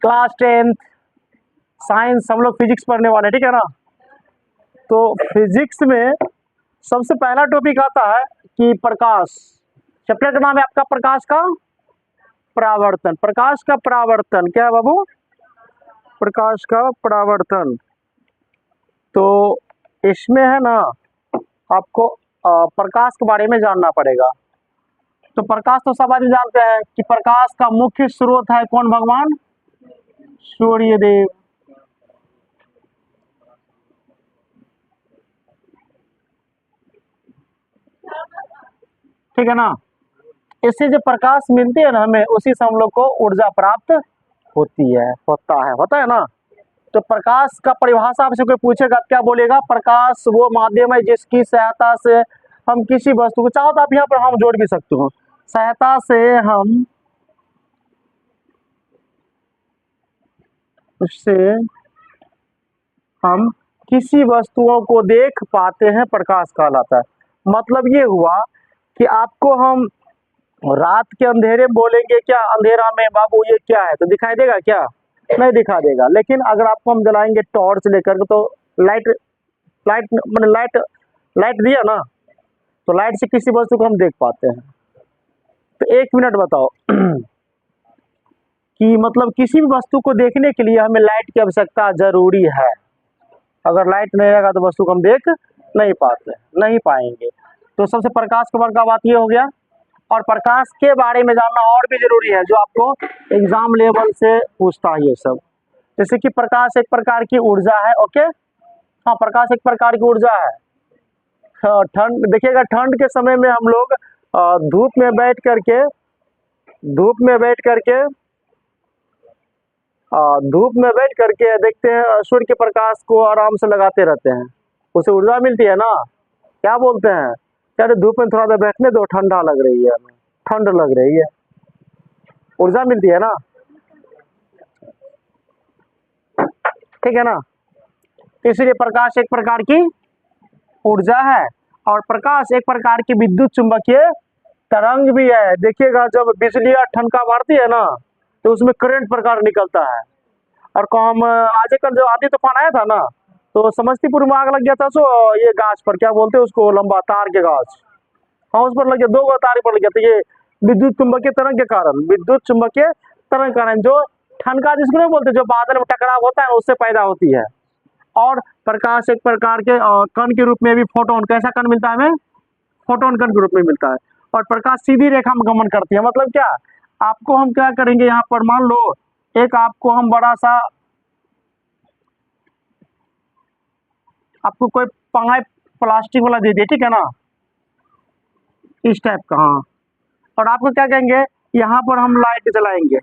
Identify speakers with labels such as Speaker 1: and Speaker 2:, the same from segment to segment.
Speaker 1: Class 10th science हम लोग physics पढ़ने वाले हैं, ठीक है ना। तो फिजिक्स में सबसे पहला टॉपिक आता है कि प्रकाश। चैप्टर का नाम है आपका प्रकाश का परावर्तन। प्रकाश का परावर्तन क्या है बाबू? प्रकाश का परावर्तन। तो इसमें है ना आपको प्रकाश के बारे में जानना पड़ेगा। तो प्रकाश तो सब आदमी जानते हैं कि प्रकाश का मुख्य स्रोत है कौन? भगवान सूर्य देव। ठीक है ना। इससे जो प्रकाश मिलती है ना हमें, उसी से हम लोग को ऊर्जा प्राप्त होता है ना। तो प्रकाश का परिभाषा आपसे कोई पूछेगा क्या बोलेगा? प्रकाश वो माध्यम है जिसकी सहायता से हम किसी वस्तु को, चाहो तो आप यहाँ पर हम जोड़ भी सकते हो, सहायता से हम उससे हम किसी वस्तुओं को देख पाते हैं, प्रकाश कहलाता है। मतलब ये हुआ कि आपको हम रात के अंधेरे में बोलेंगे क्या अंधेरा में बाबू ये क्या है, तो दिखाई देगा क्या? नहीं दिखा देगा। लेकिन अगर आपको हम जलाएंगे टॉर्च लेकर के, तो लाइट लाइट मैंने लाइट लाइट दिया ना, तो लाइट से किसी वस्तु को हम देख पाते हैं। तो एक मिनट बताओ कि मतलब किसी भी वस्तु को देखने के लिए हमें लाइट की आवश्यकता जरूरी है। अगर लाइट नहीं रहेगा तो वस्तु को हम देख नहीं पाएंगे। तो सबसे प्रकाश का वर्ग का बात ये हो गया। और प्रकाश के बारे में जानना और भी जरूरी है, जो आपको एग्जाम लेवल से पूछता है ये सब। जैसे कि प्रकाश एक प्रकार की ऊर्जा है। ओके, हाँ, प्रकाश एक प्रकार की ऊर्जा है। हाँ, ठंड देखिएगा, ठंड के समय में हम लोग धूप में बैठ करके देखते हैं सूर्य के प्रकाश को आराम से लगाते रहते हैं, उसे ऊर्जा मिलती है ना। क्या बोलते हैं? अरे धूप में थोड़ा देर बैठने दो, ठंडा लग रही है, ठंड लग रही है, ऊर्जा मिलती है ना। ठीक है ना। इसलिए प्रकाश एक प्रकार की ऊर्जा है। और प्रकाश एक प्रकार की विद्युत चुंबकीय तरंग भी है। देखिएगा जब बिजली ठनका मारती है ना, तो उसमें करंट प्रकार निकलता है। और हम आज कल जो आंधी तूफान आया था ना, तो समस्तीपुर में आग लग गया था। सो ये गाछ पर क्या बोलते हैं उसको, लंबा तार के गाछ, हाँ, उस पर लग गया, 2 तार पर लग गया। तो ये विद्युत चुंबकीय तरंग के कारण, विद्युत चुंबकीय तरंग के कारण जो ठनका जिसको नहीं बोलते, जो बादल में टकराव होता है उससे पैदा होती है। और प्रकाश एक प्रकार के कण के रूप में भी, फोटोन, कैसा कण मिलता है हमें? फोटोन कण के रूप में मिलता है। और प्रकाश सीधी रेखा में गमन करती है। मतलब क्या? आपको हम क्या करेंगे यहाँ पर, मान लो एक आपको हम बड़ा सा, आपको कोई पाइप प्लास्टिक वाला दे दिए, ठीक है ना, इस टाइप का, हाँ। और आपको क्या कहेंगे, यहाँ पर हम लाइट जलाएंगे।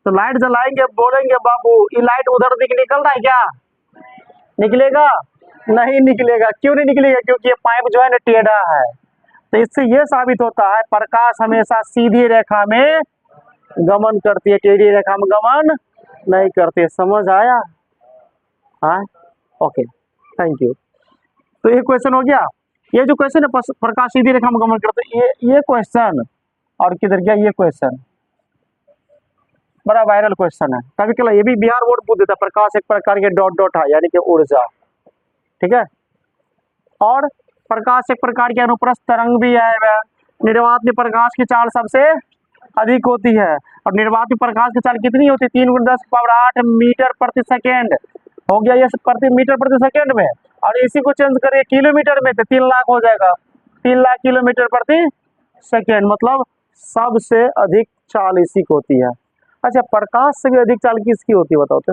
Speaker 1: तो लाइट जलाएंगे, बोलेंगे बाबू ये लाइट उधर दिख निकल रहा है क्या? निकलेगा? नहीं निकलेगा। क्यों नहीं निकलेगा? क्योंकि ये पाइप जो है ना टेढ़ा है। तो इससे ये साबित होता है प्रकाश हमेशा सीधी रेखा में गमन करती है, टेढ़ी रेखा में गमन नहीं करती। समझ आया? हाँ, ओके, थैंक यू। तो ये क्वेश्चन हो गया। ये जो क्वेश्चन है प्रकाश सीधी रेखा में गमन करते, ये क्वेश्चन, और किधर गया ये क्वेश्चन, बड़ा वायरल क्वेश्चन है। कभी कभी ये भी बिहार बोर्ड पूछ देता है, प्रकाश एक प्रकार के डॉट डॉट है, यानी कि ऊर्जा। ठीक है। और प्रकाश एक प्रकार की अनुप्रस्थ तरंग भी है। वह निर्वात में प्रकाश की चाल सबसे अधिक होती है। और निर्वात में प्रकाश की चाल कितनी होती है? 3 × 10⁸ मीटर प्रति सेकेंड हो गया ये, प्रति मीटर प्रति सेकेंड में। और इसी को चेंज करिए किलोमीटर में, तो 3 लाख हो जाएगा। 3 लाख किलोमीटर प्रति सेकेंड, मतलब सबसे अधिक चाल इसी को होती है। अच्छा, प्रकाश से भी अधिक चाल किसकी होती है बताओ तो?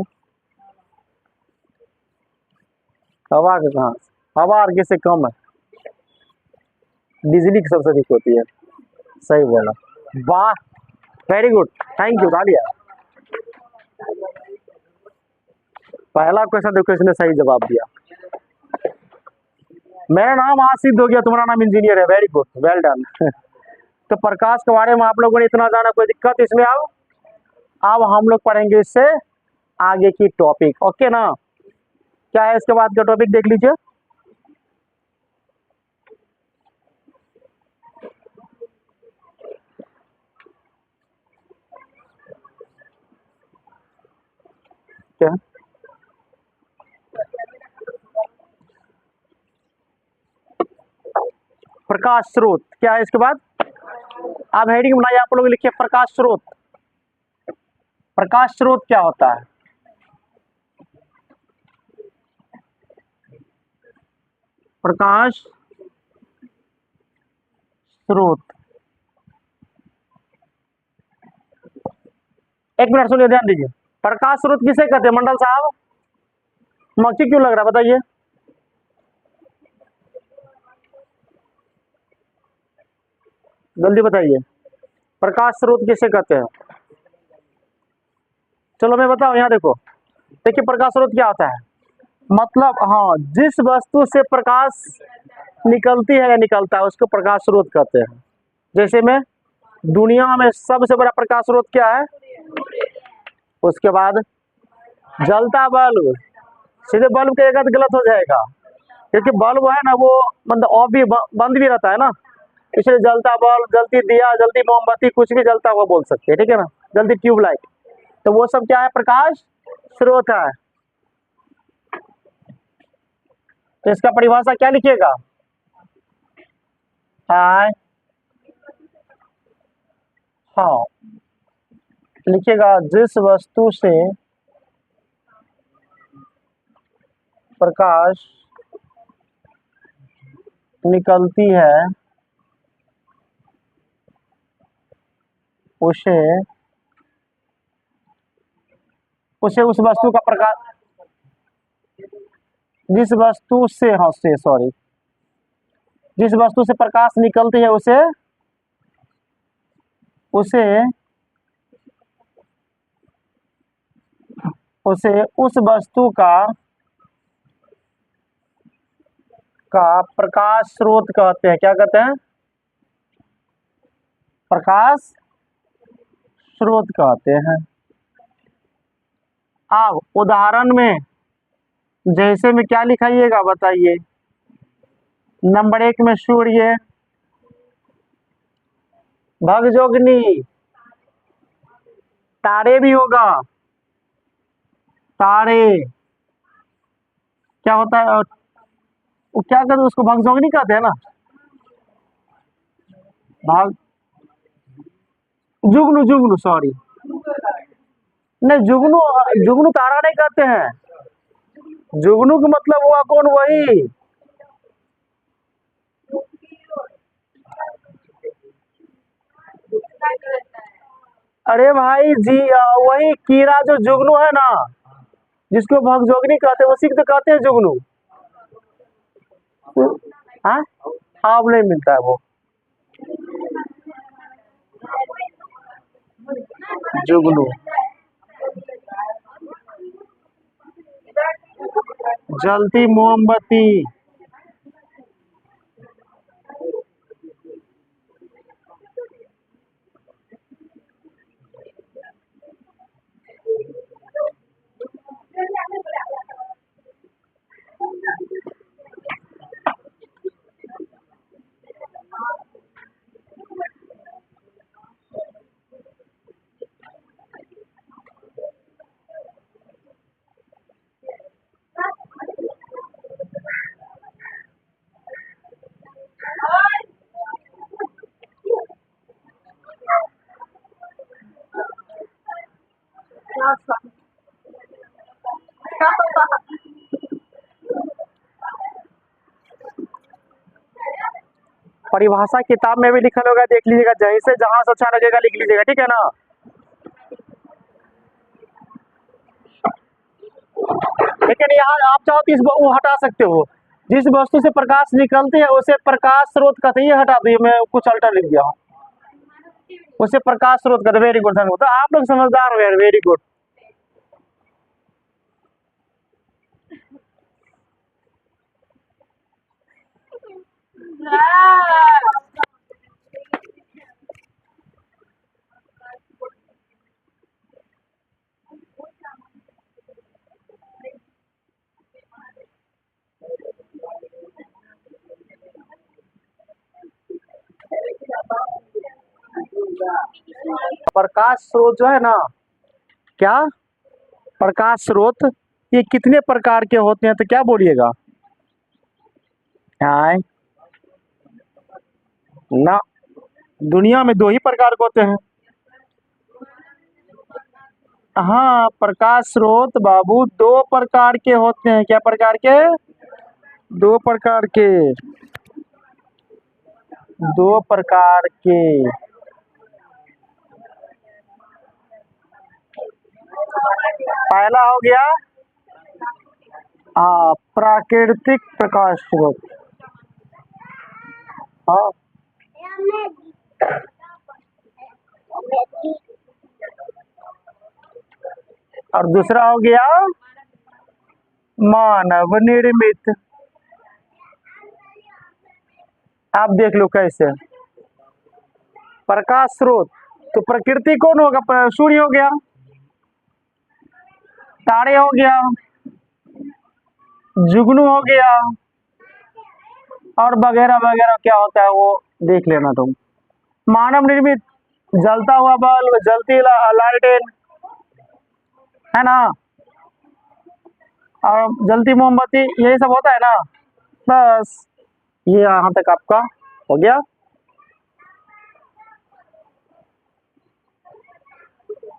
Speaker 1: हवा के। कहाँ? हवा और किससे कम है? बिजली की सबसे अधिक होती है। सही बोला, वाह, वेरी गुड, थैंक यू, तालिया। पहला क्वेश्चन देखो, इसने सही जवाब दिया। मेरा नाम आज सिद्ध हो गया, तुम्हारा नाम इंजीनियर है। Very good, well done. तो प्रकाश के बारे में आप लोगों ने इतना जाना, कोई दिक्कत इसमें? अब हम लोग पढ़ेंगे इससे आगे की टॉपिक। ओके ना? क्या है इसके बाद का टॉपिक, देख लीजिए। ओके, प्रकाश स्रोत क्या है इसके बाद? आप हेडिंग बनाइए, आप लोग लिखिए प्रकाश स्रोत। प्रकाश स्रोत क्या होता है? प्रकाश स्रोत, एक मिनट सुनिए, ध्यान दीजिए। प्रकाश स्रोत किसे कहते हैं मंडल साहब? मक्खी क्यों लग रहा है बताइए? जल्दी बताइए, प्रकाश स्रोत किसे कहते हैं? चलो मैं बताऊं, यहाँ देखो, देखिए प्रकाश स्रोत क्या होता है, मतलब हाँ, जिस वस्तु से प्रकाश निकलती है या निकलता है उसको प्रकाश स्रोत कहते हैं। जैसे में दुनिया में सबसे बड़ा प्रकाश स्रोत क्या है? उसके बाद जलता बल्ब, सीधे बल्ब कहेगा तो गलत हो जाएगा, क्योंकि बल्ब है ना वो मतलब ऑफ भी बंद भी रहता है ना, इसलिए जलता बल्ब, जलती दिया, जलती मोमबत्ती, कुछ भी जलता हुआ बोल सकते हैं, ठीक है ना, जल्दी ट्यूबलाइट, तो वो सब क्या है? प्रकाश स्रोत है। तो इसका परिभाषा क्या लिखिएगा? हाँ हाँ, लिखिएगा जिस वस्तु से प्रकाश निकलती है उसे उसे उस वस्तु का प्रकाश, जिस वस्तु से, हाँ से सॉरी, जिस वस्तु से प्रकाश निकलती है उसे उसे उसे उस वस्तु का प्रकाश स्रोत कहते हैं। क्या कहते हैं? प्रकाश स्रोत कहते हैं। अब उदाहरण में जैसे में क्या लिखाइएगा बताइए? नंबर 1 में सूर्य, भगजोगनी, तारे भी होगा, तारे, क्या होता है, वो क्या कहते हैं उसको, भगजोगनी कहते हैं ना, भाग, जुगनू, जुगनू सॉरी, नहीं जुगनू, जुगनू तारा नहीं कहते हैं, जुगनू का मतलब हुआ कौन? वही, अरे भाई जी, वही कीड़ा जो जुगनू है ना, जिसको भगजोगनी कहते हैं, उसी को तो कहते हैं जुगनू। हाँ हाँ, अब नहीं मिलता है वो जुगनू। जलती मोमबत्ती, परिभाषा किताब में भी लिखा होगा, देख लीजिएगा, जैसे जहां से अच्छा लगेगा लिख लीजिएगा, ठीक है ना। लेकिन यहाँ आप चाहो तो इस वो हटा सकते हो, जिस वस्तु से प्रकाश निकलती है उसे प्रकाश स्रोत कहते हैं, ये हटा दिए, मैं कुछ अल्टर लिख दिया हूँ, उसे प्रकाश स्रोत कहते हैं। वेरी गुड, तो आप लोग समझदार हो यार, वेरी गुड। प्रकाश स्रोत जो है ना, क्या प्रकाश स्रोत ये कितने प्रकार के होते हैं, तो क्या बोलिएगा? हाँ ना, दुनिया में 2 ही प्रकार के होते हैं। हाँ, प्रकाश स्रोत बाबू 2 प्रकार के होते हैं। क्या प्रकार के? 2 प्रकार के, 2 प्रकार के। पहला हो गया प्राकृतिक प्रकाश स्रोत। हाँ, और दूसरा हो गया मानव निर्मित। आप देख लो कैसे। प्रकाश स्रोत तो प्रकृति कौन होगा? सूर्य हो गया, तारे हो गया, जुगनू हो गया, और वगैरह वगैरह क्या होता है वो देख लेना तुम। मानव निर्मित जलता हुआ बल्ब, जलती लालटेन, है ना, और जलती मोमबत्ती, यही सब होता है ना। बस ये यहाँ तक आपका हो गया।